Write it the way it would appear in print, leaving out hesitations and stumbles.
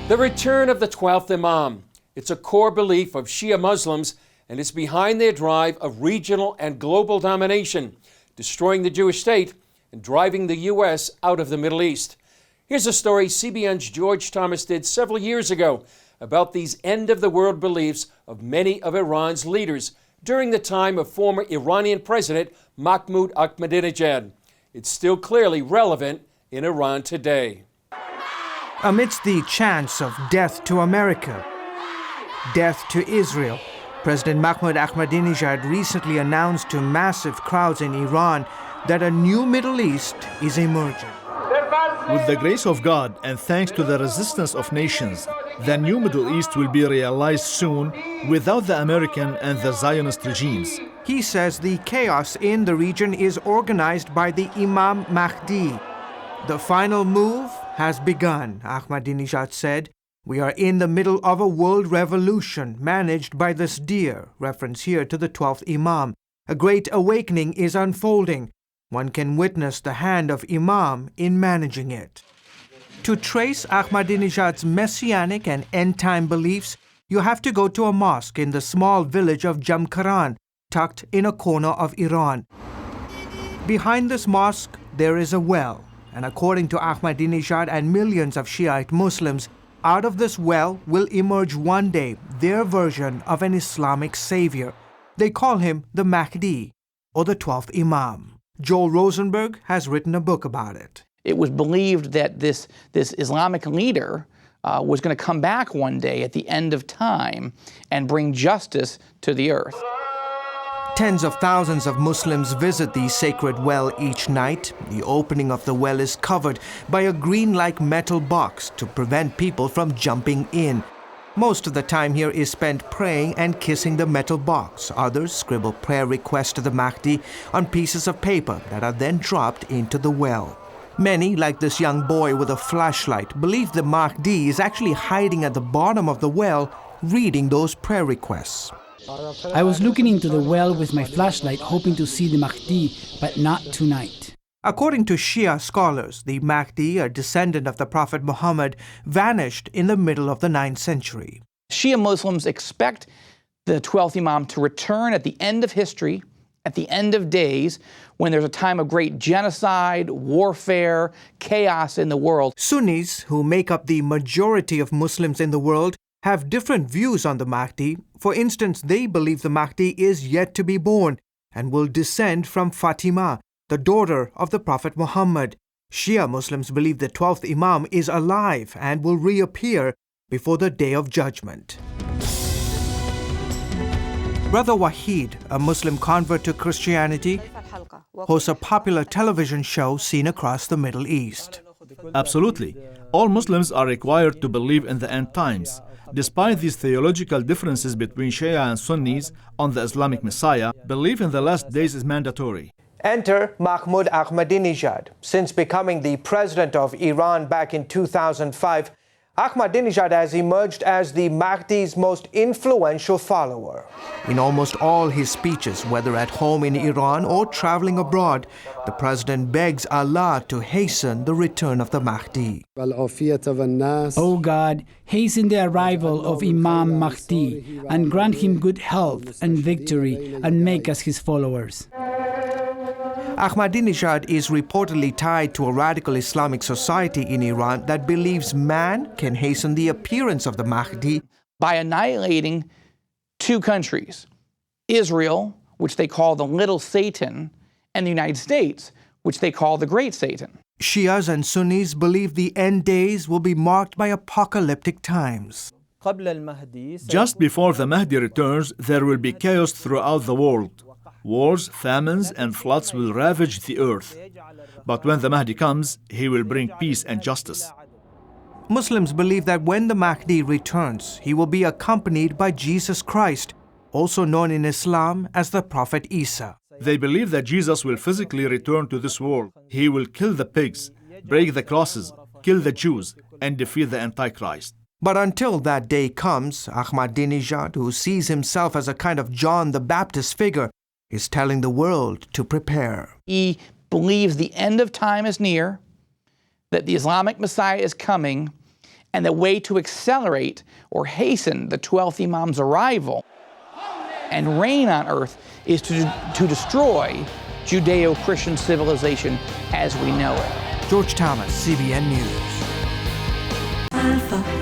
The return of the 12th Imam. It's a core belief of Shia Muslims, and it's behind their drive of regional and global domination, destroying the Jewish state and driving the U.S. out of the Middle East. Here's a story CBN's George Thomas did several years ago about these end-of-the-world beliefs of many of Iran's leaders during the time of former Iranian President Mahmud Ahmadinejad. It's still clearly relevant in Iran today. Amidst the chants of death to America, death to Israel, President Mahmud Ahmadinejad recently announced to massive crowds in Iran that a new Middle East is emerging. With the grace of God and thanks to the resistance of nations, the new Middle East will be realized soon without the American and the Zionist regimes. He says the chaos in the region is organized by the Imam Mahdi. The final move has begun, Ahmadinejad said. We are in the middle of a world revolution managed by this deer, reference here to the 12th Imam. A great awakening is unfolding. One can witness the hand of Imam in managing it. To trace Ahmadinejad's messianic and end-time beliefs, you have to go to a mosque in the small village of Jamkaran, tucked in a corner of Iran. Behind this mosque, there is a well, and according to Ahmadinejad and millions of Shiite Muslims, out of this well will emerge one day their version of an Islamic savior. They call him the Mahdi, or the 12th Imam. Joel Rosenberg has written a book about it. It was believed that this Islamic leader was going to come back one day at the end of time and bring justice to the earth. Tens of thousands of Muslims visit the sacred well each night. The opening of the well is covered by a green-like metal box to prevent people from jumping in. Most of the time here is spent praying and kissing the metal box. Others scribble prayer requests to the Mahdi on pieces of paper that are then dropped into the well. Many, like this young boy with a flashlight, believe the Mahdi is actually hiding at the bottom of the well, reading those prayer requests. I was looking into the well with my flashlight, hoping to see the Mahdi, but not tonight. According to Shia scholars, the Mahdi, a descendant of the Prophet Muhammad, vanished in the middle of the 9th century. Shia Muslims expect the 12th Imam to return at the end of history, at the end of days, when there's a time of great genocide, warfare, chaos in the world. Sunnis, who make up the majority of Muslims in the world, have different views on the Mahdi. For instance, they believe the Mahdi is yet to be born and will descend from Fatima, the daughter of the Prophet Muhammad. Shia Muslims believe the 12th Imam is alive and will reappear before the Day of Judgment. Brother Wahid, a Muslim convert to Christianity, hosts a popular television show seen across the Middle East. Absolutely. All Muslims are required to believe in the end times. Despite these theological differences between Shia and Sunnis on the Islamic Messiah, belief in the last days is mandatory. Enter Mahmud Ahmadinejad. Since becoming the president of Iran back in 2005, Ahmadinejad has emerged as the Mahdi's most influential follower. In almost all his speeches, whether at home in Iran or traveling abroad, the president begs Allah to hasten the return of the Mahdi. O God, hasten the arrival of Imam Mahdi and grant him good health and victory and make us his followers. Ahmadinejad is reportedly tied to a radical Islamic society in Iran that believes man can hasten the appearance of the Mahdi by annihilating two countries, Israel, which they call the Little Satan, and the United States, which they call the Great Satan. Shias and Sunnis believe the end days will be marked by apocalyptic times. Just before the Mahdi returns, there will be chaos throughout the world. Wars, famines, and floods will ravage the earth. But when the Mahdi comes, he will bring peace and justice. Muslims believe that when the Mahdi returns, he will be accompanied by Jesus Christ, also known in Islam as the Prophet Isa. They believe that Jesus will physically return to this world. He will kill the pigs, break the crosses, kill the Jews, and defeat the Antichrist. But until that day comes, Ahmadinejad, who sees himself as a kind of John the Baptist figure, is telling the world to prepare. He believes the end of time is near, that the Islamic Messiah is coming, And the way to accelerate or hasten the 12th Imam's arrival and reign on earth is to destroy Judeo-Christian civilization as we know it. George Thomas, CBN News. Alpha.